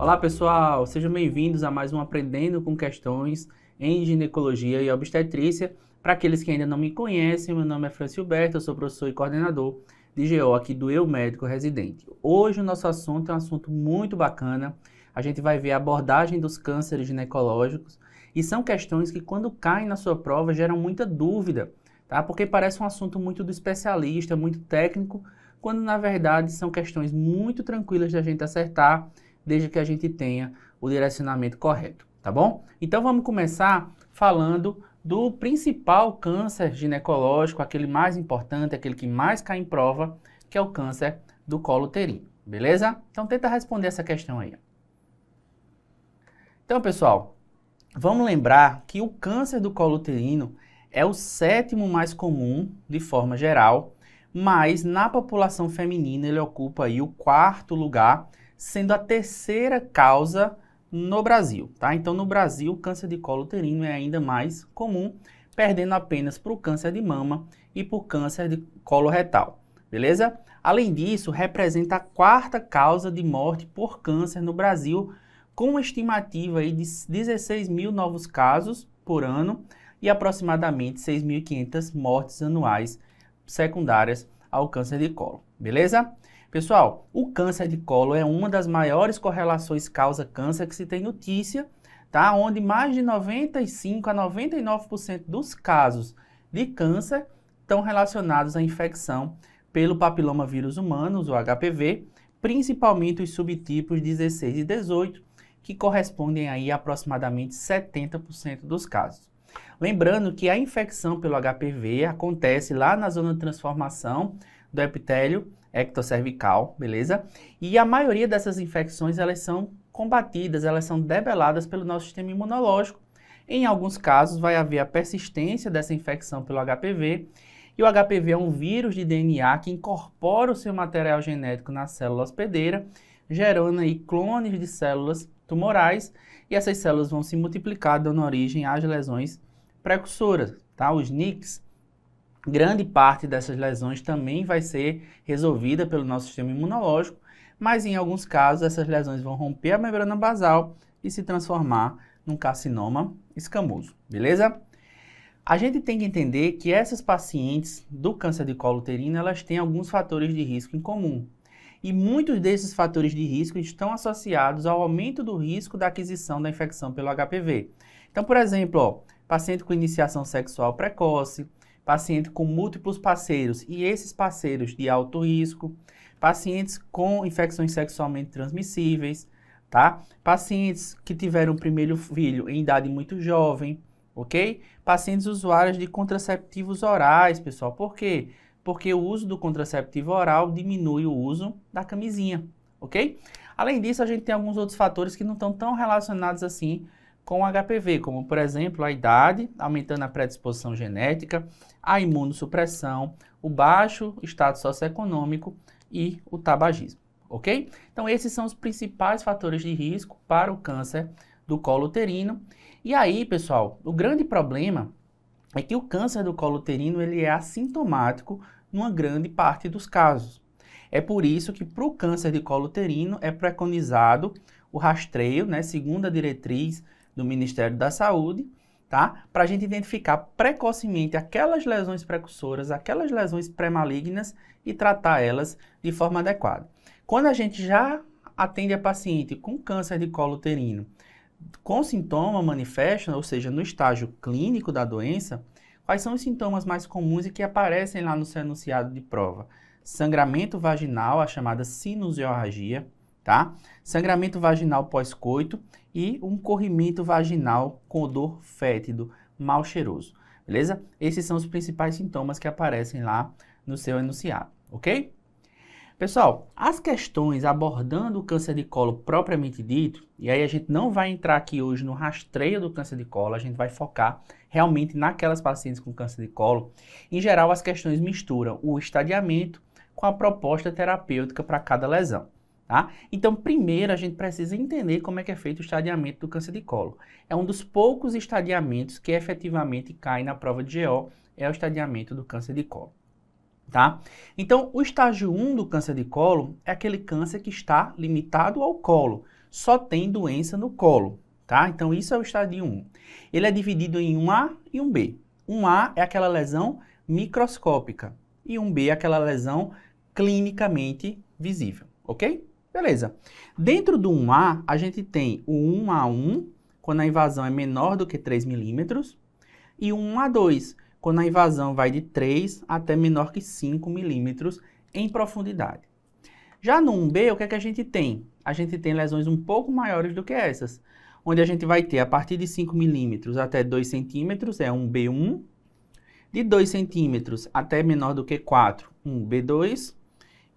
Olá pessoal, sejam bem-vindos a mais um Aprendendo com Questões em Ginecologia e Obstetrícia. Para aqueles que ainda não me conhecem, meu nome é Francio Berto, eu sou professor e coordenador de GO aqui do Eu Médico Residente. Hoje o nosso assunto é um assunto muito bacana, a gente vai ver a abordagem dos cânceres ginecológicos e são questões que quando caem na sua prova geram muita dúvida, tá? Porque parece um assunto muito do especialista, muito técnico, quando na verdade são questões muito tranquilas de a gente acertar, desde que a gente tenha o direcionamento correto, tá bom? Então vamos começar falando do principal câncer ginecológico, aquele mais importante, aquele que mais cai em prova, que é o câncer do colo uterino, beleza? Então tenta responder essa questão aí. Então, pessoal, vamos lembrar que o câncer do colo uterino é o sétimo mais comum de forma geral, mas na população feminina ele ocupa aí o quarto lugar, sendo a terceira causa no Brasil, tá? Então, no Brasil, o câncer de colo uterino é ainda mais comum, perdendo apenas para o câncer de mama e para o câncer de colo retal, beleza? Além disso, representa a quarta causa de morte por câncer no Brasil, com uma estimativa aí de 16 mil novos casos por ano e aproximadamente 6.500 mortes anuais secundárias ao câncer de colo, beleza? Pessoal, o câncer de colo é uma das maiores correlações causa-câncer que se tem notícia, tá? Onde mais de 95 a 99% dos casos de câncer estão relacionados à infecção pelo papiloma vírus humanos, o HPV, principalmente os subtipos 16 e 18, que correspondem aí a aproximadamente 70% dos casos. Lembrando que a infecção pelo HPV acontece lá na zona de transformação do epitélio ectocervical, beleza? E a maioria dessas infecções, elas são combatidas, elas são debeladas pelo nosso sistema imunológico. Em alguns casos, vai haver a persistência dessa infecção pelo HPV, e o HPV é um vírus de DNA que incorpora o seu material genético na célula hospedeira, gerando aí clones de células tumorais, e essas células vão se multiplicar, dando origem às lesões precursoras, tá? Os NICs. Grande parte dessas lesões também vai ser resolvida pelo nosso sistema imunológico, mas em alguns casos essas lesões vão romper a membrana basal e se transformar num carcinoma escamoso, beleza? A gente tem que entender que essas pacientes do câncer de colo uterino, elas têm alguns fatores de risco em comum. E muitos desses fatores de risco estão associados ao aumento do risco da aquisição da infecção pelo HPV. Então, por exemplo, ó, paciente com iniciação sexual precoce, paciente com múltiplos parceiros e esses parceiros de alto risco, pacientes com infecções sexualmente transmissíveis, tá? Pacientes que tiveram o primeiro filho em idade muito jovem, ok? Pacientes usuários de contraceptivos orais, pessoal. Por quê? Porque o uso do contraceptivo oral diminui o uso da camisinha, ok? Além disso, a gente tem alguns outros fatores que não estão tão relacionados assim com o HPV, como, por exemplo, a idade, aumentando a predisposição genética, a imunossupressão, o baixo status socioeconômico e o tabagismo, ok? Então, esses são os principais fatores de risco para o câncer do colo uterino. E aí, pessoal, o grande problema é que o câncer do colo uterino ele é assintomático numa grande parte dos casos. É por isso que para o câncer de colo uterino é preconizado o rastreio, né, segundo a diretriz do Ministério da Saúde, tá? Para a gente identificar precocemente aquelas lesões precursoras, aquelas lesões pré-malignas e tratar elas de forma adequada. Quando a gente já atende a paciente com câncer de colo uterino, com sintoma manifesto, ou seja, no estágio clínico da doença, quais são os sintomas mais comuns e que aparecem lá no seu enunciado de prova? Sangramento vaginal, a chamada sinusiorragia, tá? Sangramento vaginal pós-coito e um corrimento vaginal com odor fétido, mal cheiroso, beleza? Esses são os principais sintomas que aparecem lá no seu enunciado, ok? Pessoal, as questões abordando o câncer de colo propriamente dito, e aí a gente não vai entrar aqui hoje no rastreio do câncer de colo, a gente vai focar realmente naquelas pacientes com câncer de colo. Em geral, as questões misturam o estadiamento com a proposta terapêutica para cada lesão, tá? Então, primeiro a gente precisa entender como é que é feito o estadiamento do câncer de colo. É um dos poucos estadiamentos que efetivamente cai na prova de GO, é o estadiamento do câncer de colo. Tá? Então, o estágio 1 do câncer de colo é aquele câncer que está limitado ao colo, só tem doença no colo, tá? Então, isso é o estádio 1. Ele é dividido em 1A e 1B. 1A é aquela lesão microscópica e 1B é aquela lesão clinicamente visível, ok? Beleza. Dentro do 1A, a gente tem o 1A1, quando a invasão é menor do que 3 milímetros, e o 1A2, quando a invasão vai de 3 até menor que 5 milímetros em profundidade. Já no 1B, o que é que a gente tem? A gente tem lesões um pouco maiores do que essas, onde a gente vai ter a partir de 5 milímetros até 2 centímetros, é um B1, de 2 centímetros até menor do que 4, um B2,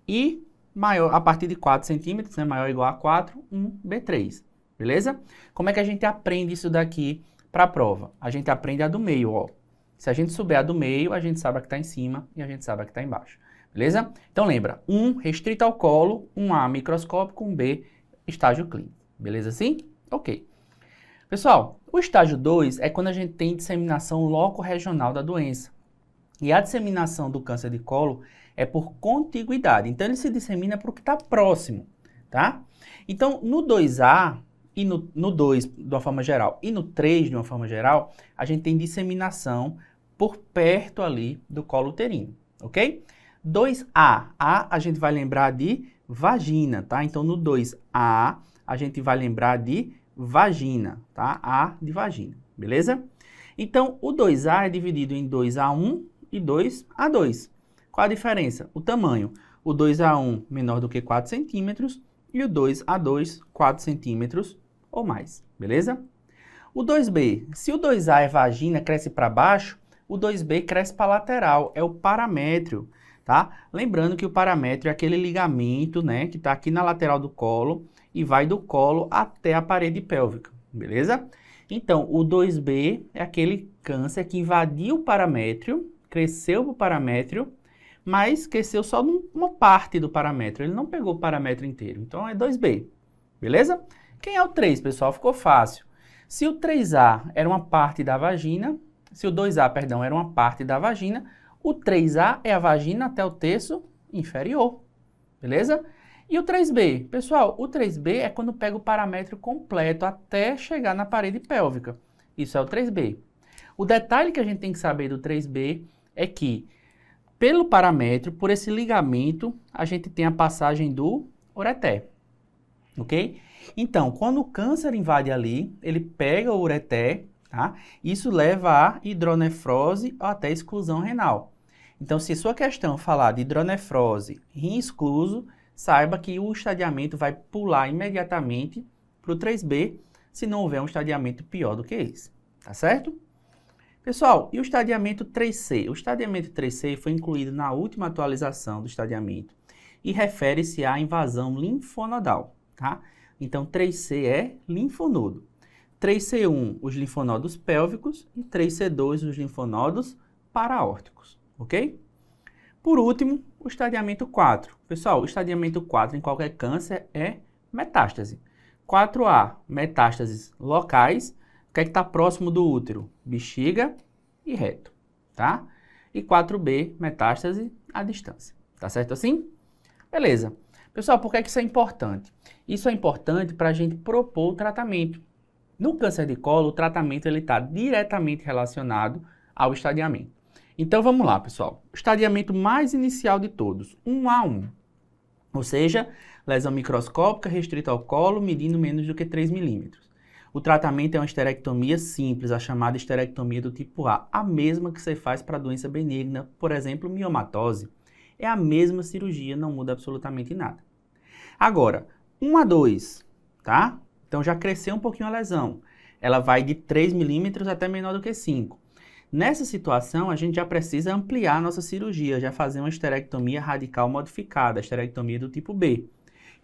e maior, a partir de 4 centímetros, né, maior ou igual a 4, um B3, beleza? Como é que a gente aprende isso daqui para a prova? A gente aprende a do meio, ó. Se a gente souber a do meio, a gente sabe a que está em cima e a gente sabe a que está embaixo, beleza? Então lembra, 1 restrito ao colo, 1A microscópico, 1B estágio clínico, beleza assim? Ok. Pessoal, o estágio 2 é quando a gente tem disseminação loco-regional da doença. E a disseminação do câncer de colo é por contiguidade. Então, ele se dissemina para o que está próximo, tá? Então, no 2A e no 2, de uma forma geral, e no 3, de uma forma geral, a gente tem disseminação por perto ali do colo uterino, ok? 2A, a gente vai lembrar de vagina, tá? Então, no 2A, a gente vai lembrar de vagina, tá? A de vagina, beleza? Então, o 2A é dividido em 2A1 e 2A2. Qual a diferença? O tamanho. O 2A1 menor do que 4 centímetros e o 2A2 4 centímetros ou mais, beleza? O 2B, se o 2A é vagina, cresce para baixo, o 2B cresce para lateral, é o paramétrio, tá? Lembrando que o paramétrio é aquele ligamento, né, que está aqui na lateral do colo e vai do colo até a parede pélvica, beleza? Então, o 2B é aquele câncer que invadiu o paramétrio, cresceu para o paramétrio, mas cresceu só numa parte do paramétrio, ele não pegou o paramétrio inteiro, então é 2B, beleza? Quem é o 3, pessoal? Ficou fácil. Se o 3A era uma parte da vagina, se o 2A, perdão, era uma parte da vagina, o 3A é a vagina até o terço inferior, beleza? E o 3B? Pessoal, o 3B é quando pega o paramétrio completo até chegar na parede pélvica. Isso é o 3B. O detalhe que a gente tem que saber do 3B é que, pelo paramétrio, por esse ligamento, a gente tem a passagem do ureter, ok? Então, quando o câncer invade ali, ele pega o ureter, tá? Isso leva a hidronefrose ou até exclusão renal. Então, se sua questão falar de hidronefrose, rim excluso, saiba que o estadiamento vai pular imediatamente para o 3B, se não houver um estadiamento pior do que esse, tá certo? Pessoal, e o estadiamento 3C? O estadiamento 3C foi incluído na última atualização do estadiamento e refere-se à invasão linfonodal, tá? Então, 3C é linfonodo. 3C1, os linfonodos pélvicos e 3C2, os linfonodos paraórticos, ok? Por último, o estadiamento 4. Pessoal, o estadiamento 4 em qualquer câncer é metástase. 4A, metástases locais. O que é que está próximo do útero? Bexiga e reto, tá? E 4B, metástase à distância. Tá certo assim? Beleza. Pessoal, por que isso é importante? Isso é importante para a gente propor o tratamento. No câncer de colo, o tratamento está diretamente relacionado ao estadiamento. Então, vamos lá, pessoal. O estadiamento mais inicial de todos, 1A1. Ou seja, lesão microscópica restrita ao colo, medindo menos do que 3 milímetros. O tratamento é uma esterectomia simples, a chamada esterectomia do tipo A, a mesma que você faz para doença benigna, por exemplo, miomatose. É a mesma cirurgia, não muda absolutamente nada. Agora, 1A2, tá? Então já cresceu um pouquinho a lesão. Ela vai de 3 milímetros até menor do que 5. Nessa situação, a gente já precisa ampliar a nossa cirurgia, já fazer uma esterectomia radical modificada, a esterectomia do tipo B,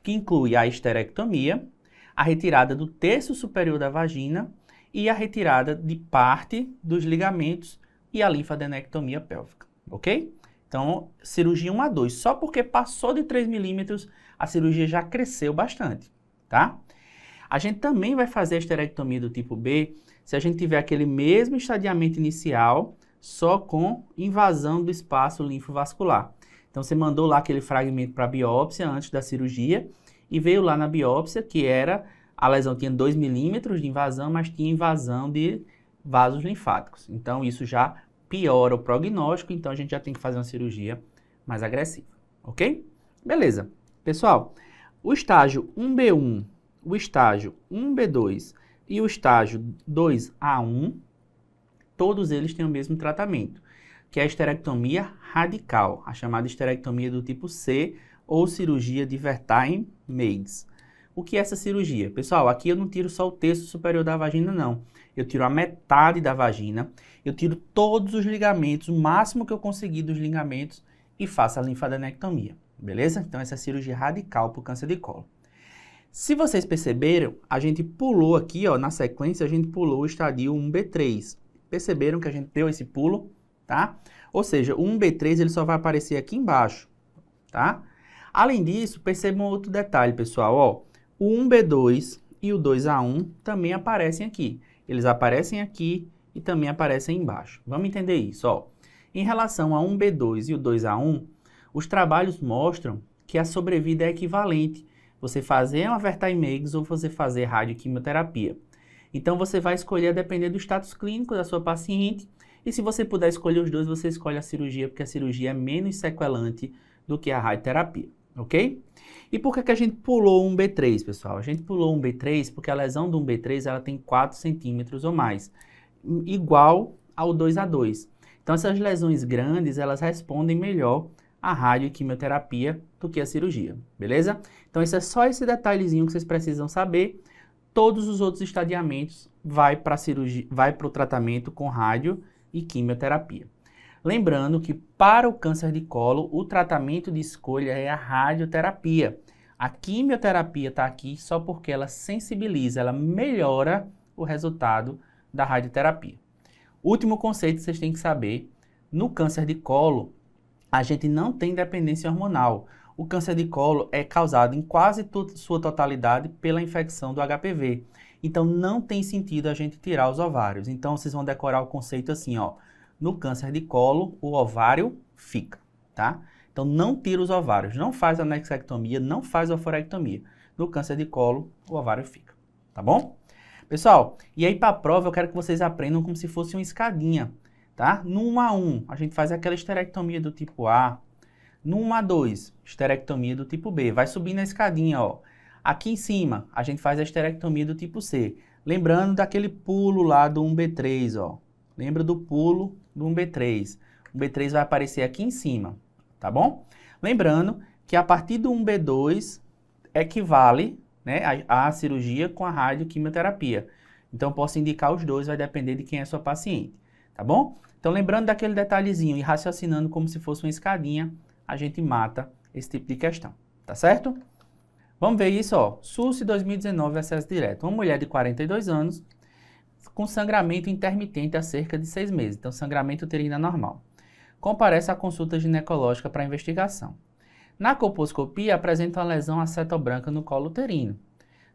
que inclui a esterectomia, a retirada do terço superior da vagina e a retirada de parte dos ligamentos e a linfadenectomia pélvica, ok? Então, cirurgia 1A2, só porque passou de 3 milímetros, a cirurgia já cresceu bastante, tá? A gente também vai fazer a esterectomia do tipo B se a gente tiver aquele mesmo estadiamento inicial, só com invasão do espaço linfovascular. Então, você mandou lá aquele fragmento para biópsia antes da cirurgia e veio lá na biópsia que era a lesão tinha 2 milímetros de invasão, mas tinha invasão de vasos linfáticos. Então, isso já piora o prognóstico, então a gente já tem que fazer uma cirurgia mais agressiva, ok? Beleza. Pessoal, o estágio 1B1, o estágio 1B2 e o estágio 2A1, todos eles têm o mesmo tratamento, que é a esterectomia radical, a chamada esterectomia do tipo C ou cirurgia de Wertheim-Meigs. O que é essa cirurgia? Pessoal, aqui eu não tiro só o terço superior da vagina, não. Eu tiro a metade da vagina, eu tiro todos os ligamentos, o máximo que eu conseguir dos ligamentos e faço a linfadenectomia, beleza? Então, essa é a cirurgia radical para o câncer de colo. Se vocês perceberam, a gente pulou aqui, ó, na sequência, a gente pulou o estadio 1B3. Perceberam que a gente deu esse pulo, tá? Ou seja, o 1B3 ele só vai aparecer aqui embaixo, tá? Além disso, percebam outro detalhe, pessoal, ó. O 1B2 e o 2A1 também aparecem aqui. Eles aparecem aqui e também aparecem embaixo. Vamos entender isso, ó. Em relação a 1B2 e o 2A1, os trabalhos mostram que a sobrevida é equivalente. Você fazer uma Wertheim-Meigs ou você fazer radioquimioterapia. Então, você vai escolher a depender do status clínico da sua paciente. E se você puder escolher os dois, você escolhe a cirurgia, porque a cirurgia é menos sequelante do que a radioterapia, ok? E por que a gente pulou um B3, pessoal? A gente pulou um B3 porque a lesão do 1B3 ela tem 4 centímetros ou mais, igual ao 2A2. Então, essas lesões grandes, elas respondem melhor à radioquimioterapia do que a cirurgia, beleza? Então, esse é só esse detalhezinho que vocês precisam saber. Todos os outros estadiamentos vai para o tratamento com rádio e quimioterapia. Lembrando que para o câncer de colo, o tratamento de escolha é a radioterapia. A quimioterapia está aqui só porque ela sensibiliza, ela melhora o resultado da radioterapia. Último conceito que vocês têm que saber, no câncer de colo, a gente não tem dependência hormonal. O câncer de colo é causado em quase sua totalidade pela infecção do HPV. Então, não tem sentido a gente tirar os ovários. Então, vocês vão decorar o conceito assim, ó. No câncer de colo, o ovário fica, tá? Então, não tira os ovários, não faz anexectomia, não faz oforectomia. No câncer de colo, o ovário fica, tá bom? Pessoal, e aí para a prova eu quero que vocês aprendam como se fosse uma escadinha, tá? No 1A1, a gente faz aquela esterectomia do tipo A. No 1A2, esterectomia do tipo B. Vai subindo a escadinha, ó. Aqui em cima, a gente faz a esterectomia do tipo C. Lembrando daquele pulo lá do 1B3, ó. Lembra do pulo do 1B3. O B3 vai aparecer aqui em cima, tá bom? Lembrando que a partir do 1B2 equivale, né, a cirurgia com a radioquimioterapia. Então, posso indicar os dois, vai depender de quem é a sua paciente, tá bom? Então, lembrando daquele detalhezinho e raciocinando como se fosse uma escadinha, a gente mata esse tipo de questão, tá certo? Vamos ver isso, ó. SUS 2019, acesso direto. Uma mulher de 42 anos com sangramento intermitente há cerca de 6 meses. Então, sangramento uterino anormal. Comparece à consulta ginecológica para investigação. Na colposcopia, apresenta uma lesão acetobranca no colo uterino.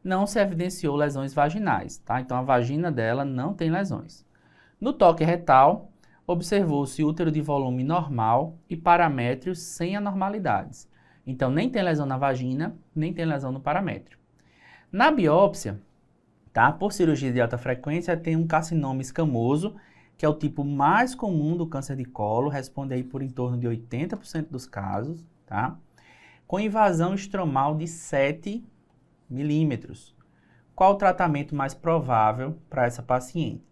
Não se evidenciou lesões vaginais, tá? Então, a vagina dela não tem lesões. No toque retal, observou-se útero de volume normal e paramétrios sem anormalidades. Então, nem tem lesão na vagina, nem tem lesão no paramétrio. Na biópsia, tá? Por cirurgia de alta frequência, tem um carcinoma escamoso, que é o tipo mais comum do câncer de colo, responde aí por em torno de 80% dos casos, tá? Com invasão estromal de 7 milímetros. Qual o tratamento mais provável para essa paciente?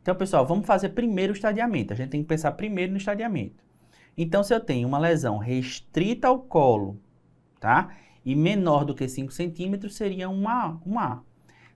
Então, pessoal, vamos fazer primeiro o estadiamento. A gente tem que pensar primeiro no estadiamento. Então, se eu tenho uma lesão restrita ao colo, tá? E menor do que 5 centímetros, seria um A.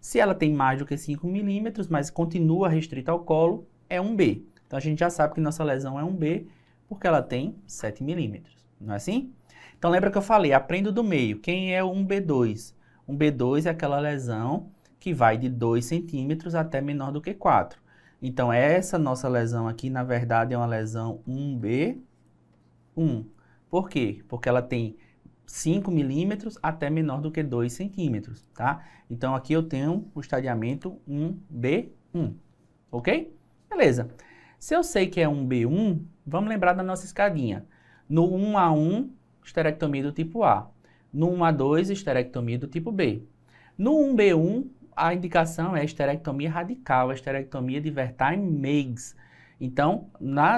Se ela tem mais do que 5 milímetros, mas continua restrita ao colo, é um B. Então, a gente já sabe que nossa lesão é um B, porque ela tem 7 milímetros. Não é assim? Então, lembra que eu falei, aprendo do meio. Quem é um B2? Um B2 é aquela lesão que vai de 2 centímetros até menor do que 4. Então, essa nossa lesão aqui, na verdade, é uma lesão 1B1. Por quê? Porque ela tem 5 milímetros até menor do que 2 centímetros, tá? Então, aqui eu tenho o estadiamento 1B1, ok? Beleza. Se eu sei que é 1B1, vamos lembrar da nossa escadinha. No 1A1, esterectomia do tipo A. No 1A2, esterectomia do tipo B. No 1B1, a indicação é esterectomia radical, a esterectomia de Wertheim Meigs. Então,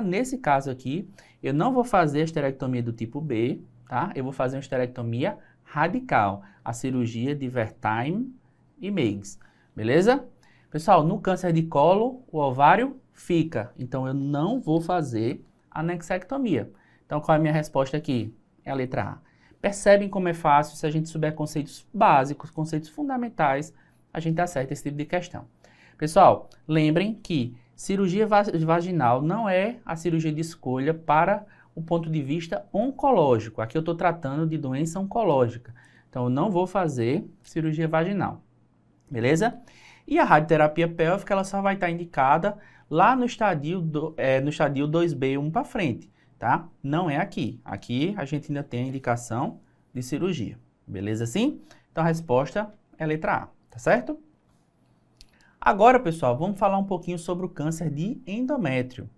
nesse caso aqui, eu não vou fazer a esterectomia do tipo B, tá? Eu vou fazer uma esterectomia radical, a cirurgia de Wertheim e Meigs, beleza? Pessoal, no câncer de colo, o ovário fica, então eu não vou fazer a anexectomia. Então, qual é a minha resposta aqui? É a letra A. Percebem como é fácil, se a gente souber conceitos básicos, conceitos fundamentais, a gente acerta esse tipo de questão. Pessoal, lembrem que cirurgia vaginal não é a cirurgia de escolha para o ponto de vista oncológico. Aqui eu estou tratando de doença oncológica. Então, eu não vou fazer cirurgia vaginal. Beleza? E a radioterapia pélvica, ela só vai estar indicada lá no estadio 2B, 1 para frente, tá? Não é aqui. Aqui a gente ainda tem a indicação de cirurgia. Beleza assim? Então, a resposta é a letra A, tá certo? Agora, pessoal, vamos falar um pouquinho sobre o câncer de endométrio.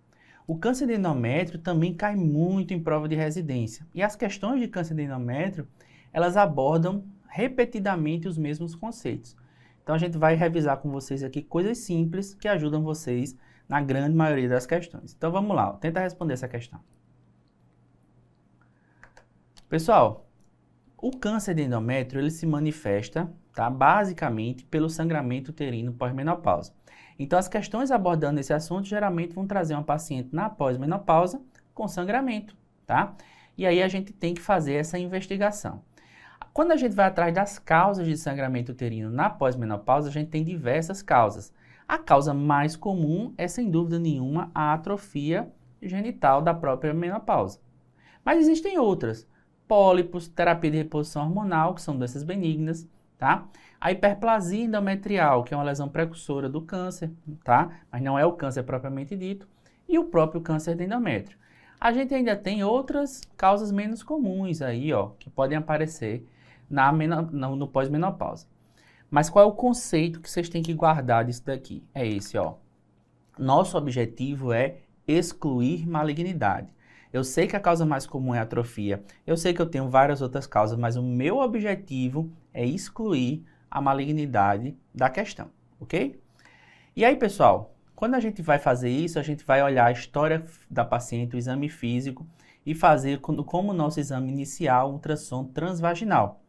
O câncer de endométrio também cai muito em prova de residência. E as questões de câncer de endométrio, elas abordam repetidamente os mesmos conceitos. Então, a gente vai revisar com vocês aqui coisas simples que ajudam vocês na grande maioria das questões. Então, vamos lá, tenta responder essa questão. Pessoal, o câncer de endométrio, ele se manifesta, tá, basicamente pelo sangramento uterino pós-menopausa. Então, as questões abordando esse assunto geralmente vão trazer uma paciente na pós-menopausa com sangramento, tá? E aí a gente tem que fazer essa investigação. Quando a gente vai atrás das causas de sangramento uterino na pós-menopausa, a gente tem diversas causas. A causa mais comum é, sem dúvida nenhuma, a atrofia genital da própria menopausa. Mas existem outras. Pólipos, terapia de reposição hormonal, que são doenças benignas, tá? A hiperplasia endometrial, que é uma lesão precursora do câncer, tá? Mas não é o câncer propriamente dito. E o próprio câncer de endométrio. A gente ainda tem outras causas menos comuns aí, ó, que podem aparecer no pós-menopausa. Mas qual é o conceito que vocês têm que guardar disso daqui? É esse, ó. Nosso objetivo é excluir malignidade. Eu sei que a causa mais comum é a atrofia, eu sei que eu tenho várias outras causas, mas o meu objetivo é excluir a malignidade da questão, ok? E aí, pessoal, quando a gente vai fazer isso, a gente vai olhar a história da paciente, o exame físico e fazer como nosso exame inicial, um ultrassom transvaginal.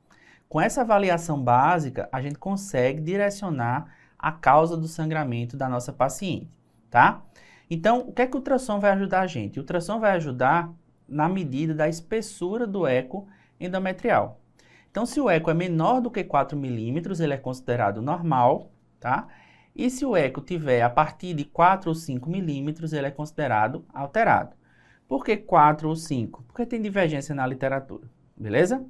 Com essa avaliação básica, a gente consegue direcionar a causa do sangramento da nossa paciente, tá? Então, o que é que o ultrassom vai ajudar a gente? O ultrassom vai ajudar na medida da espessura do eco endometrial. Então, se o eco é menor do que 4 milímetros, ele é considerado normal, tá? E se o eco tiver a partir de 4 ou 5 milímetros, ele é considerado alterado. Por que 4 ou 5? Porque tem divergência na literatura, beleza?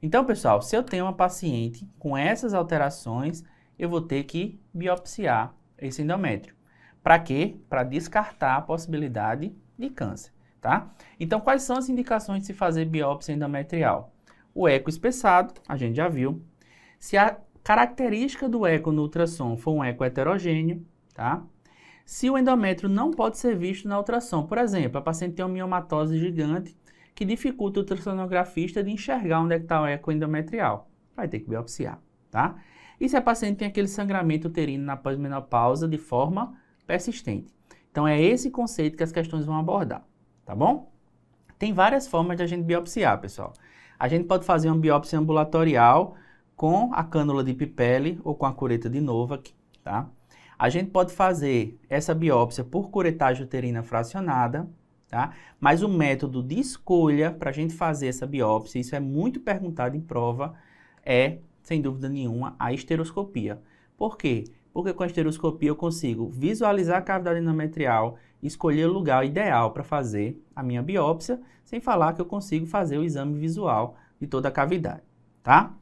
Então, pessoal, se eu tenho uma paciente com essas alterações, eu vou ter que biopsiar esse endométrio. Para quê? Para descartar a possibilidade de câncer, tá? Então, quais são as indicações de se fazer biópsia endometrial? O eco espessado, a gente já viu. Se a característica do eco no ultrassom for um eco heterogêneo, tá? Se o endométrio não pode ser visto na ultrassom, por exemplo, a paciente tem uma miomatose gigante que dificulta o ultrassonografista de enxergar onde é que está o eco endometrial. Vai ter que biopsiar, tá? E se a paciente tem aquele sangramento uterino na pós-menopausa de forma persistente. Então, é esse conceito que as questões vão abordar, tá bom? Tem várias formas de a gente biopsiar, pessoal. A gente pode fazer uma biópsia ambulatorial com a cânula de Pipelle ou com a cureta de Novak, tá? A gente pode fazer essa biópsia por curetagem uterina fracionada, tá? Mas o método de escolha para a gente fazer essa biópsia, isso é muito perguntado em prova, é, sem dúvida nenhuma, a esteroscopia. Por quê? Porque com a esteroscopia eu consigo visualizar a cavidade endometrial, escolher o lugar ideal para fazer a minha biópsia, sem falar que eu consigo fazer o exame visual de toda a cavidade, tá?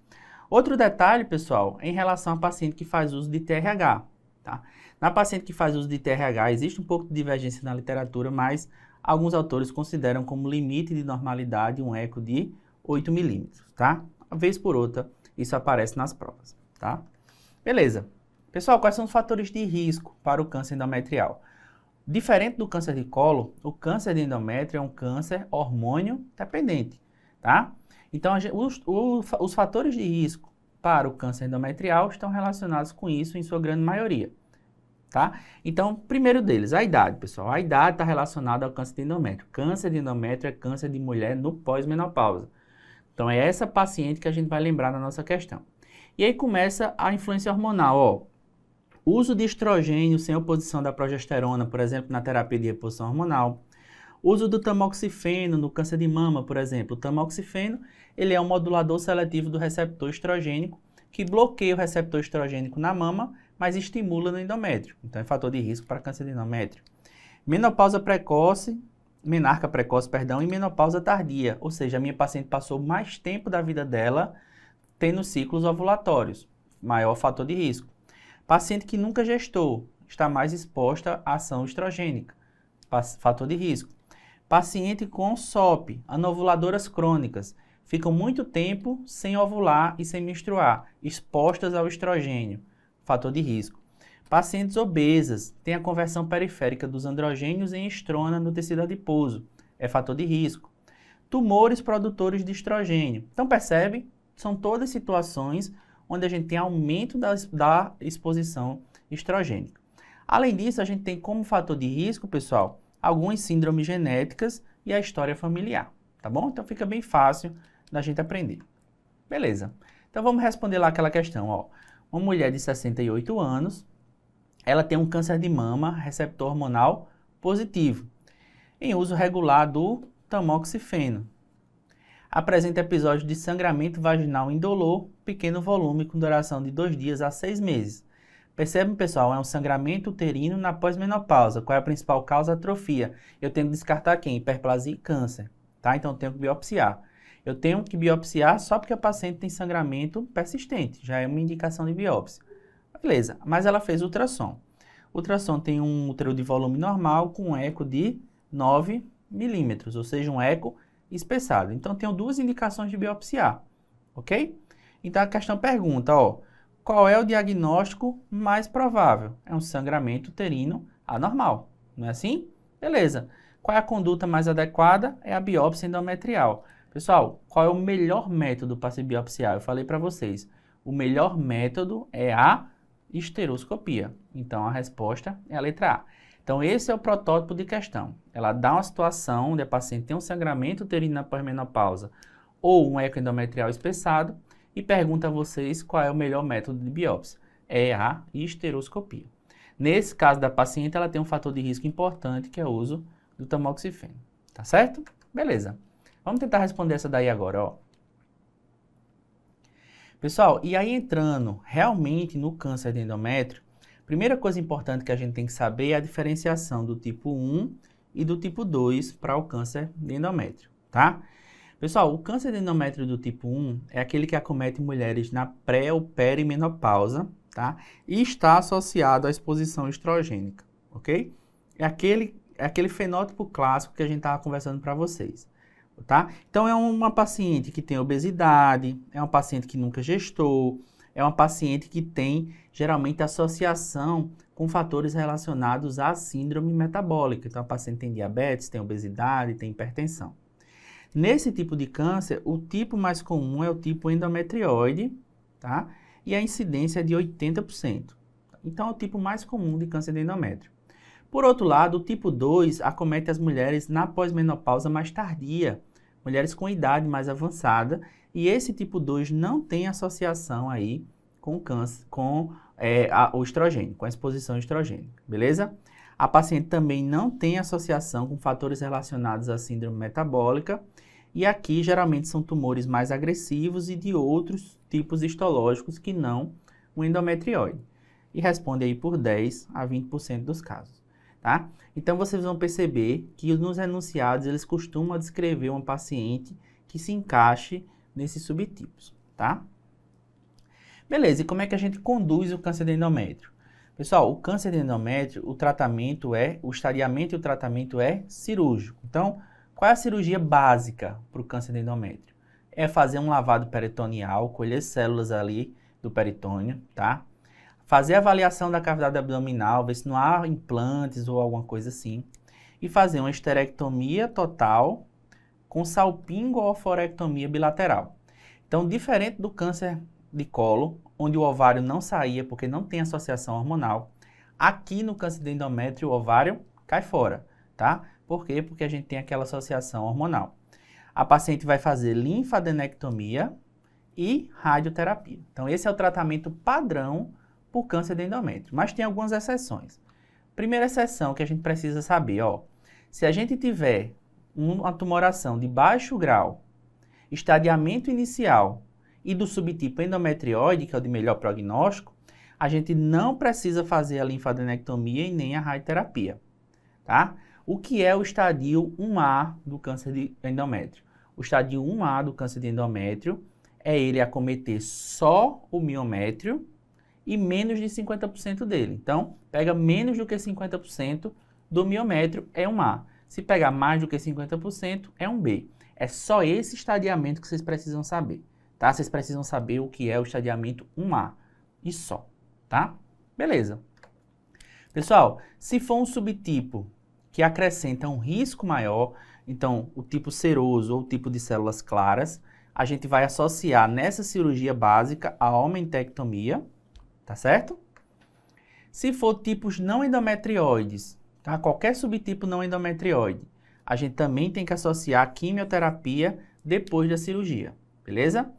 Outro detalhe, pessoal, é em relação à paciente que faz uso de TRH, tá? Na paciente que faz uso de TRH, existe um pouco de divergência na literatura, mas alguns autores consideram como limite de normalidade um eco de 8 milímetros, tá? Uma vez por outra, isso aparece nas provas, tá? Beleza. Pessoal, quais são os fatores de risco para o câncer endometrial? Diferente do câncer de colo, o câncer de endométrio é um câncer hormônio dependente, tá? Então, os fatores de risco para o câncer endometrial estão relacionados com isso em sua grande maioria, tá? Então, primeiro deles, a idade, pessoal. A idade está relacionada ao câncer de endométrio. Câncer de endométrio é câncer de mulher no pós-menopausa. Então, é essa paciente que a gente vai lembrar na nossa questão. E aí começa a influência hormonal, ó. Uso de estrogênio sem oposição da progesterona, por exemplo, na terapia de reposição hormonal. Uso do tamoxifeno no câncer de mama, por exemplo. O tamoxifeno, ele é um modulador seletivo do receptor estrogênico que bloqueia o receptor estrogênico na mama, mas estimula no endométrio. Então, é fator de risco para câncer de endométrio. Menarca precoce, e menopausa tardia. Ou seja, a minha paciente passou mais tempo da vida dela tendo ciclos ovulatórios. Maior fator de risco. Paciente que nunca gestou, está mais exposta à ação estrogênica. Fator de risco. Paciente com SOP, anovuladoras crônicas, ficam muito tempo sem ovular e sem menstruar, expostas ao estrogênio, fator de risco. Pacientes obesas, têm a conversão periférica dos androgênios em estrona no tecido adiposo, é fator de risco. Tumores produtores de estrogênio. Então percebe? São todas situações onde a gente tem aumento da exposição estrogênica. Além disso, a gente tem como fator de risco, pessoal, algumas síndromes genéticas e a história familiar, tá bom? Então fica bem fácil da gente aprender. Beleza. Então vamos responder lá aquela questão, ó. Uma mulher de 68 anos, ela tem um câncer de mama, receptor hormonal positivo, em uso regular do tamoxifeno. Apresenta episódios de sangramento vaginal indolor, pequeno volume com duração de 2 dias a 6 meses. Percebem, pessoal? É um sangramento uterino na pós-menopausa. Qual é a principal causa? Atrofia. Eu tenho que descartar quem? Hiperplasia e câncer, tá? Então eu tenho que biopsiar. Eu tenho que biopsiar só porque a paciente tem sangramento persistente. Já é uma indicação de biópsia. Beleza, mas ela fez ultrassom. O ultrassom tem um útero de volume normal com um eco de 9 milímetros, ou seja, um eco espessado. Então, tenho 2 indicações de biopsiar, ok? Então, a questão pergunta, ó, qual é o diagnóstico mais provável? É um sangramento uterino anormal, não é assim? Beleza. Qual é a conduta mais adequada? É a biópsia endometrial. Pessoal, qual é o melhor método para se biopsiar? Eu falei para vocês, o melhor método é a esteroscopia. Então, a resposta é a letra A. Então, esse é o protótipo de questão. Ela dá uma situação onde a paciente tem um sangramento uterino na pós-menopausa ou um eco endometrial espessado e pergunta a vocês qual é o melhor método de biópsia. É a esteroscopia. Nesse caso da paciente, ela tem um fator de risco importante, que é o uso do tamoxifeno. Tá certo? Beleza. Vamos tentar responder essa daí agora, ó. Pessoal, e aí entrando realmente no câncer de endométrio, primeira coisa importante que a gente tem que saber é a diferenciação do tipo 1 e do tipo 2 para o câncer de endométrio, tá? Pessoal, o câncer de endométrio do tipo 1 é aquele que acomete mulheres na pré ou perimenopausa, tá? E está associado à exposição estrogênica, ok? É aquele fenótipo clássico que a gente estava conversando para vocês, tá? Então, é uma paciente que tem obesidade, é uma paciente que nunca gestou, é uma paciente que tem, geralmente, associação com fatores relacionados à síndrome metabólica. Então, a paciente tem diabetes, tem obesidade, tem hipertensão. Nesse tipo de câncer, o tipo mais comum é o tipo endometrioide, tá? E a incidência é de 80%. Então, é o tipo mais comum de câncer de endométrio. Por outro lado, o tipo 2 acomete as mulheres na pós-menopausa mais tardia, mulheres com idade mais avançada, e esse tipo 2 não tem associação aí com câncer, com o estrogênio, com a exposição estrogênica, beleza? A paciente também não tem associação com fatores relacionados à síndrome metabólica, e aqui geralmente são tumores mais agressivos e de outros tipos histológicos que não o endometrioide. E responde aí por 10 a 20% dos casos, tá? Então vocês vão perceber que nos enunciados eles costumam descrever uma paciente que se encaixe nesses subtipos, tá? Beleza, e como é que a gente conduz o câncer de endométrio? Pessoal, o câncer de endométrio, o estadiamento e o tratamento é cirúrgico. Então, qual é a cirurgia básica para o câncer de endométrio? É fazer um lavado peritoneal, colher células ali do peritônio, tá? Fazer a avaliação da cavidade abdominal, ver se não há implantes ou alguma coisa assim. E fazer uma esterectomia total com salpingo ou oforectomia bilateral. Então, diferente do câncer de colo, onde o ovário não saía porque não tem associação hormonal. Aqui no câncer de endométrio, o ovário cai fora, tá? Por quê? Porque a gente tem aquela associação hormonal. A paciente vai fazer linfadenectomia e radioterapia. Então, esse é o tratamento padrão por câncer de endométrio, mas tem algumas exceções. Primeira exceção que a gente precisa saber, ó, se a gente tiver uma tumoração de baixo grau, estadiamento inicial e do subtipo endometrioide, que é o de melhor prognóstico, a gente não precisa fazer a linfadenectomia e nem a radioterapia, tá? O que é o estadio 1A do câncer de endométrio? O estadio 1A do câncer de endométrio é ele acometer só o miométrio e menos de 50% dele. Então, pega menos do que 50% do miométrio, é um A. Se pegar mais do que 50%, é um B. É só esse estadiamento que vocês precisam saber, tá? Vocês precisam saber o que é o estadiamento 1A e só, tá? Beleza. Pessoal, se for um subtipo que acrescenta um risco maior, então o tipo seroso ou o tipo de células claras, a gente vai associar nessa cirurgia básica a omentectomia, tá certo? Se for tipos não endometrioides, tá? Qualquer subtipo não endometrioide, a gente também tem que associar a quimioterapia depois da cirurgia, beleza?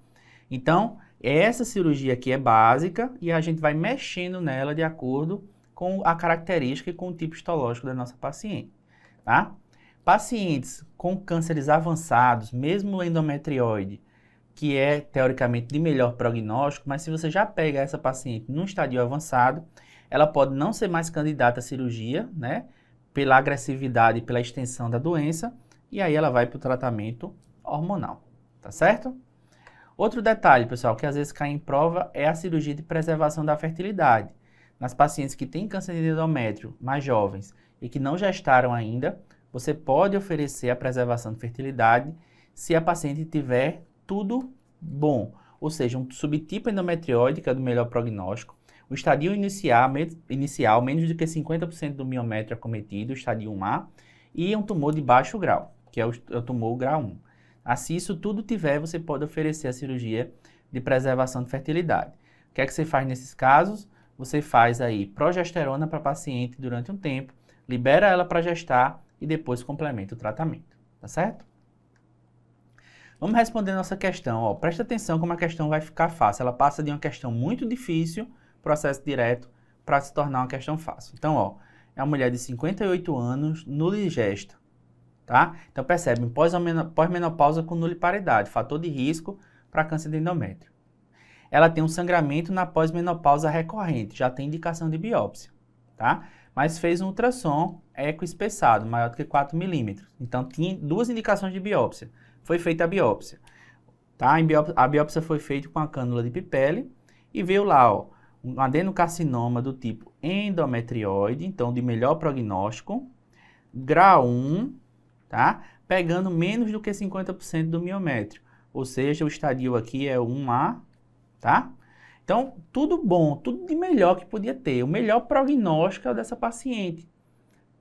Então, essa cirurgia aqui é básica e a gente vai mexendo nela de acordo com a característica e com o tipo histológico da nossa paciente, tá? Pacientes com cânceres avançados, mesmo endometrioide, que é teoricamente de melhor prognóstico, mas se você já pega essa paciente num estadio avançado, ela pode não ser mais candidata à cirurgia, né? Pela agressividade e pela extensão da doença, e aí ela vai para o tratamento hormonal, tá certo? Outro detalhe, pessoal, que às vezes cai em prova é a cirurgia de preservação da fertilidade. Nas pacientes que têm câncer de endométrio mais jovens e que não gestaram ainda, você pode oferecer a preservação de fertilidade se a paciente tiver tudo bom, ou seja, um subtipo endometrioide, que é do melhor prognóstico, o estadio inicial menos do que 50% do miométrio acometido, o estadio 1A, e um tumor de baixo grau, que é o tumor grau 1. Se isso tudo tiver, você pode oferecer a cirurgia de preservação de fertilidade. O que é que você faz nesses casos? Você faz aí progesterona para a paciente durante um tempo, libera ela para gestar e depois complementa o tratamento, tá certo? Vamos responder nossa questão, ó. Presta atenção como a questão vai ficar fácil. Ela passa de uma questão muito difícil, processo direto, para se tornar uma questão fácil. Então, ó, é uma mulher de 58 anos, nula e gesta, tá? Então, percebe, pós-menopausa com nuliparidade, fator de risco para câncer de endométrio. Ela tem um sangramento na pós-menopausa recorrente, já tem indicação de biópsia, tá? Mas fez um ultrassom ecoespessado, maior do que 4 milímetros. Então, tinha duas indicações de biópsia. Foi feita a biópsia, tá? A biópsia foi feita com a cânula de Pipelle e veio lá, ó, um adenocarcinoma do tipo endometrioide, então de melhor prognóstico, grau 1, tá? Pegando menos do que 50% do miométrio, ou seja, o estadio aqui é 1A, tá? Então, tudo bom, tudo de melhor que podia ter, o melhor prognóstico é o dessa paciente.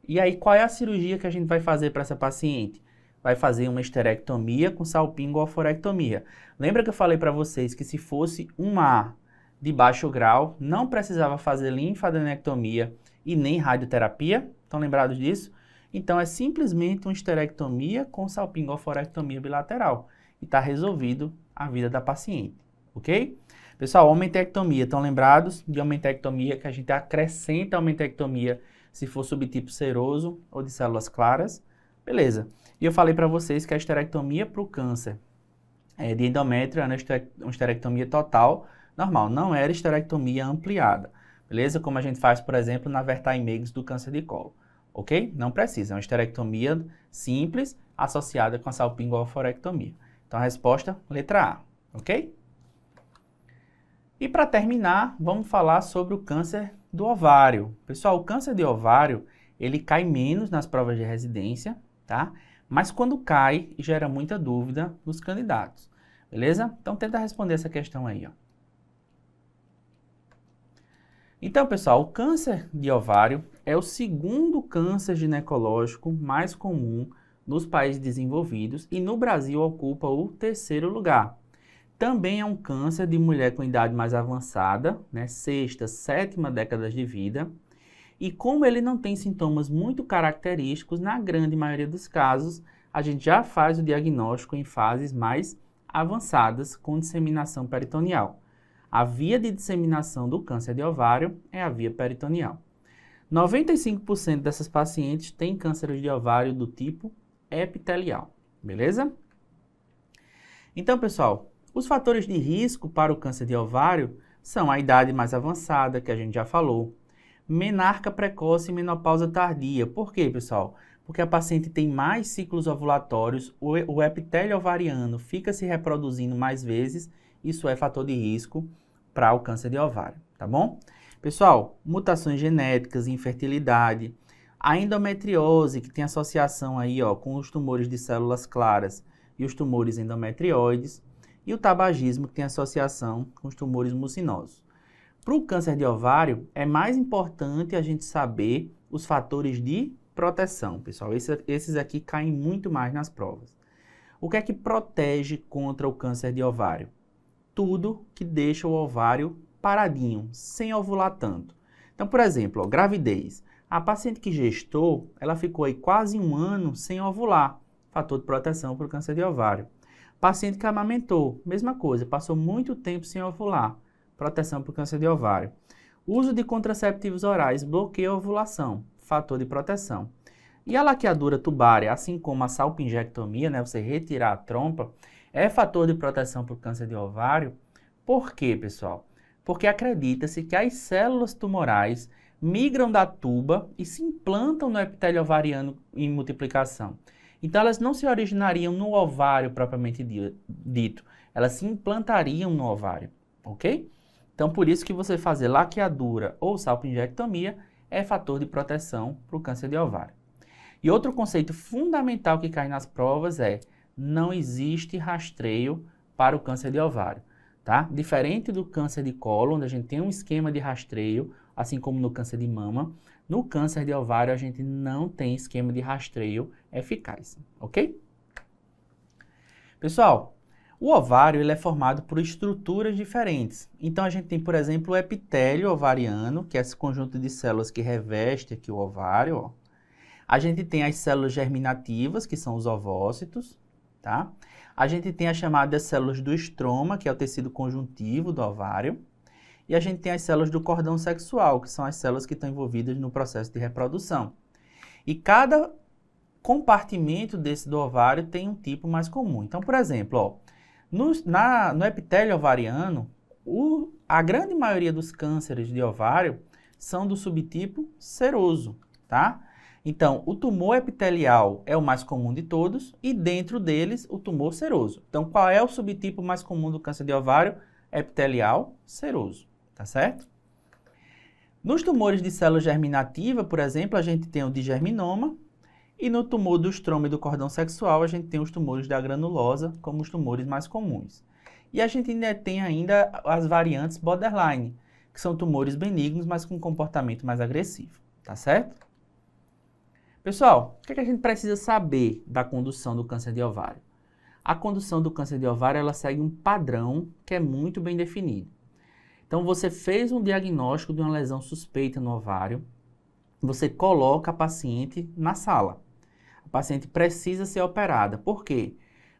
E aí, qual é a cirurgia que a gente vai fazer para essa paciente? Vai fazer uma esterectomia com salpingo-oforectomia. Lembra que eu falei para vocês que se fosse 1A de baixo grau, não precisava fazer linfadenectomia e nem radioterapia? Estão lembrados disso? Então, é simplesmente uma esterectomia com salpingo-oforectomia bilateral. E está resolvido a vida da paciente, ok? Pessoal, omentectomia, estão lembrados de omentectomia, que a gente acrescenta a omentectomia se for subtipo seroso ou de células claras? Beleza. E eu falei para vocês que a esterectomia para o câncer de endométrio era uma esterectomia total, normal, não era esterectomia ampliada, beleza? Como a gente faz, por exemplo, na Vertaimegs do câncer de colo, ok? Não precisa, é uma esterectomia simples associada com a salpingo-oforectomia. Então, a resposta, letra A, ok? E para terminar, vamos falar sobre o câncer do ovário. Pessoal, o câncer de ovário, ele cai menos nas provas de residência, tá? Mas quando cai, gera muita dúvida nos candidatos, beleza? Então, tenta responder essa questão aí, ó. Então, pessoal, o câncer de ovário é o segundo câncer ginecológico mais comum nos países desenvolvidos e no Brasil ocupa o terceiro lugar. Também é um câncer de mulher com idade mais avançada, né, sexta, sétima décadas de vida. E como ele não tem sintomas muito característicos, na grande maioria dos casos, a gente já faz o diagnóstico em fases mais avançadas com disseminação peritoneal. A via de disseminação do câncer de ovário é a via peritoneal. 95% dessas pacientes têm câncer de ovário do tipo epitelial, beleza? Então, pessoal, os fatores de risco para o câncer de ovário são a idade mais avançada, que a gente já falou, menarca precoce e menopausa tardia. Por quê, pessoal? Porque a paciente tem mais ciclos ovulatórios, o epitélio ovariano fica se reproduzindo mais vezes, isso é fator de risco para o câncer de ovário, tá bom? Pessoal, mutações genéticas, infertilidade, a endometriose, que tem associação aí, ó, com os tumores de células claras e os tumores endometrioides, e o tabagismo, que tem associação com os tumores mucinosos. Para o câncer de ovário, é mais importante a gente saber os fatores de proteção, pessoal. Esses aqui caem muito mais nas provas. O que é que protege contra o câncer de ovário? Tudo que deixa o ovário paradinho, sem ovular tanto. Então, por exemplo, ó, gravidez. A paciente que gestou, ela ficou aí quase um ano sem ovular. Fator de proteção para o câncer de ovário. Paciente que amamentou, mesma coisa, passou muito tempo sem ovular. Proteção para o câncer de ovário. Uso de contraceptivos orais bloqueia a ovulação, fator de proteção. E a laqueadura tubária, assim como a salpingectomia, né, você retirar a trompa, é fator de proteção para o câncer de ovário. Por quê, pessoal? Porque acredita-se que as células tumorais migram da tuba e se implantam no epitélio ovariano em multiplicação. Então, elas não se originariam no ovário propriamente dito, elas se implantariam no ovário, ok? Então, por isso que você fazer laqueadura ou salpingectomia é fator de proteção para o câncer de ovário. E outro conceito fundamental que cai nas provas é: não existe rastreio para o câncer de ovário, tá? Diferente do câncer de colo, onde a gente tem um esquema de rastreio, assim como no câncer de mama, no câncer de ovário a gente não tem esquema de rastreio eficaz, ok? Pessoal, o ovário ele é formado por estruturas diferentes. Então, a gente tem, por exemplo, o epitélio ovariano, que é esse conjunto de células que reveste aqui o ovário, ó. A gente tem as células germinativas, que são os ovócitos, tá? A gente tem as chamadas células do estroma, que é o tecido conjuntivo do ovário. E a gente tem as células do cordão sexual, que são as células que estão envolvidas no processo de reprodução. E cada compartimento desse do ovário tem um tipo mais comum. Então, por exemplo, ó, no epitélio ovariano, a grande maioria dos cânceres de ovário são do subtipo seroso, tá? Então, o tumor epitelial é o mais comum de todos e dentro deles o tumor seroso. Então, qual é o subtipo mais comum do câncer de ovário? Epitelial seroso, tá certo? Nos tumores de célula germinativa, por exemplo, a gente tem o digerminoma e no tumor do estroma e do cordão sexual a gente tem os tumores da granulosa como os tumores mais comuns. E a gente ainda tem as variantes borderline, que são tumores benignos, mas com comportamento mais agressivo, tá certo? Pessoal, o que a gente precisa saber da condução do câncer de ovário? A condução do câncer de ovário, ela segue um padrão que é muito bem definido. Então, você fez um diagnóstico de uma lesão suspeita no ovário, você coloca a paciente na sala. A paciente precisa ser operada. Por quê?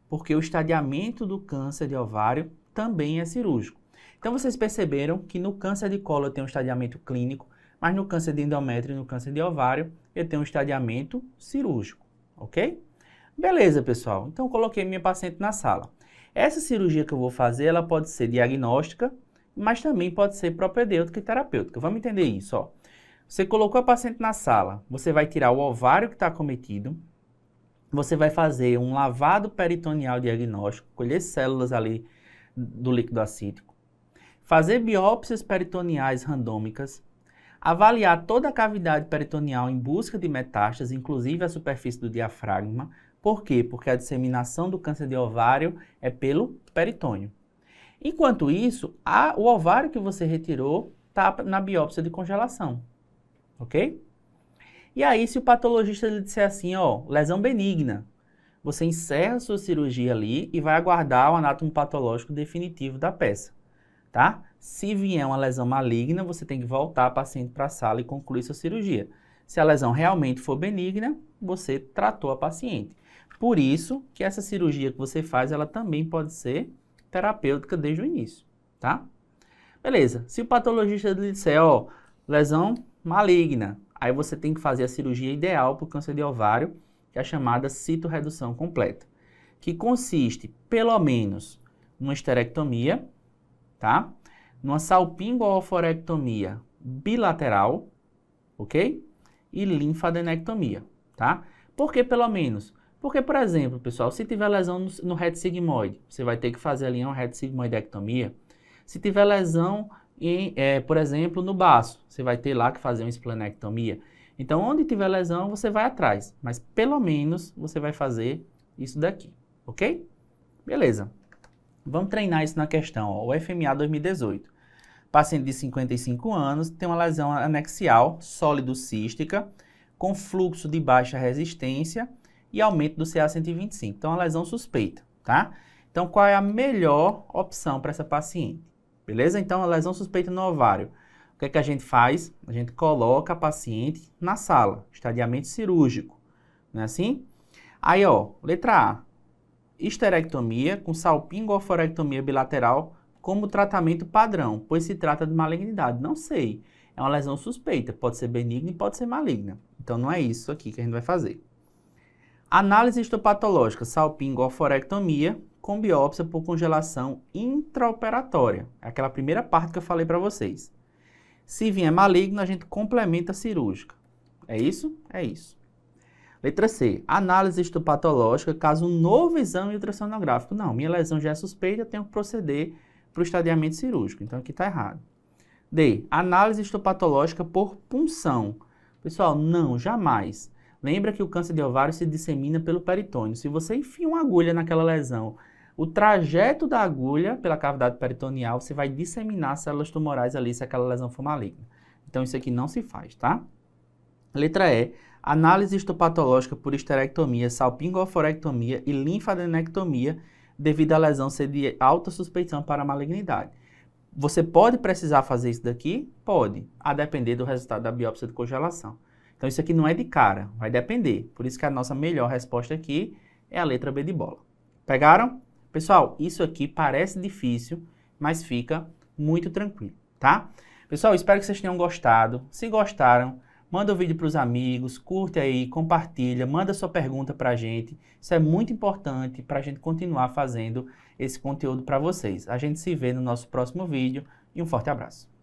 Porque o estadiamento do câncer de ovário também é cirúrgico. Então, vocês perceberam que no câncer de colo tem um estadiamento clínico, mas no câncer de endométrio e no câncer de ovário eu tenho um estadiamento cirúrgico, ok? Beleza, pessoal. Então, eu coloquei minha paciente na sala. Essa cirurgia que eu vou fazer, ela pode ser diagnóstica, mas também pode ser propedêutica e terapêutica. Vamos entender isso, ó. Você colocou a paciente na sala, você vai tirar o ovário que está acometido, você vai fazer um lavado peritoneal diagnóstico, colher células ali do líquido acítico, fazer biópsias peritoneais randômicas, avaliar toda a cavidade peritoneal em busca de metástases, inclusive a superfície do diafragma. Por quê? Porque a disseminação do câncer de ovário é pelo peritônio. Enquanto isso, o ovário que você retirou está na biópsia de congelação, ok? E aí, se o patologista lhe disser assim, ó, lesão benigna, você encerra a sua cirurgia ali e vai aguardar o anátomo patológico definitivo da peça, tá? Se vier uma lesão maligna, você tem que voltar a paciente para a sala e concluir sua cirurgia. Se a lesão realmente for benigna, você tratou a paciente. Por isso que essa cirurgia que você faz, ela também pode ser terapêutica desde o início, tá? Beleza, se o patologista lhe disser, ó, lesão maligna, aí você tem que fazer a cirurgia ideal para o câncer de ovário, que é a chamada citorredução completa, que consiste, pelo menos, numa esterectomia, tá? Numa salpingo-oophorectomia bilateral, ok? E linfadenectomia, tá? Por que pelo menos? Porque, por exemplo, pessoal, se tiver lesão no reto sigmoide, você vai ter que fazer ali uma reto sigmoidectomia. Se tiver lesão, por exemplo, no baço, você vai ter lá que fazer uma esplenectomia. Então, onde tiver lesão, você vai atrás. Mas, pelo menos, você vai fazer isso daqui, ok? Beleza. Vamos treinar isso na questão, ó, o FMA 2018. Paciente de 55 anos, tem uma lesão anexial, sólido-cística, com fluxo de baixa resistência e aumento do CA125. Então, uma lesão suspeita, tá? Então, qual é a melhor opção para essa paciente? Beleza? Então, a lesão suspeita no ovário. O que é que a gente faz? A gente coloca a paciente na sala, estadiamento cirúrgico. Não é assim? Aí, ó, letra A. Esterectomia com salpingo-oophorectomia bilateral como tratamento padrão, pois se trata de malignidade. Não sei. É uma lesão suspeita. Pode ser benigna e pode ser maligna. Então, não é isso aqui que a gente vai fazer. Análise histopatológica, salpingo-oophorectomia com biópsia por congelação intraoperatória. É aquela primeira parte que eu falei para vocês. Se vier maligno, a gente complementa a cirúrgica. É isso? É isso. Letra C. Análise histopatológica caso um novo exame ultrassonográfico. Não, minha lesão já é suspeita, eu tenho que proceder para o estadiamento cirúrgico. Então, aqui está errado. D. Análise histopatológica por punção. Pessoal, não, jamais. Lembra que o câncer de ovário se dissemina pelo peritônio. Se você enfia uma agulha naquela lesão, o trajeto da agulha pela cavidade peritoneal, você vai disseminar células tumorais ali se aquela lesão for maligna. Então, isso aqui não se faz, tá? Letra E. Análise histopatológica por esterectomia, salpingo-oophorectomia e linfadenectomia devido à lesão ser de alta suspeição para malignidade. Você pode precisar fazer isso daqui? Pode, a depender do resultado da biópsia de congelação. Então, isso aqui não é de cara, vai depender. Por isso que a nossa melhor resposta aqui é a letra B de bola. Pegaram? Pessoal, isso aqui parece difícil, mas fica muito tranquilo, tá? Pessoal, espero que vocês tenham gostado. Se gostaram, manda o vídeo para os amigos, curte aí, compartilha, manda sua pergunta para a gente. Isso é muito importante para a gente continuar fazendo esse conteúdo para vocês. A gente se vê no nosso próximo vídeo e um forte abraço.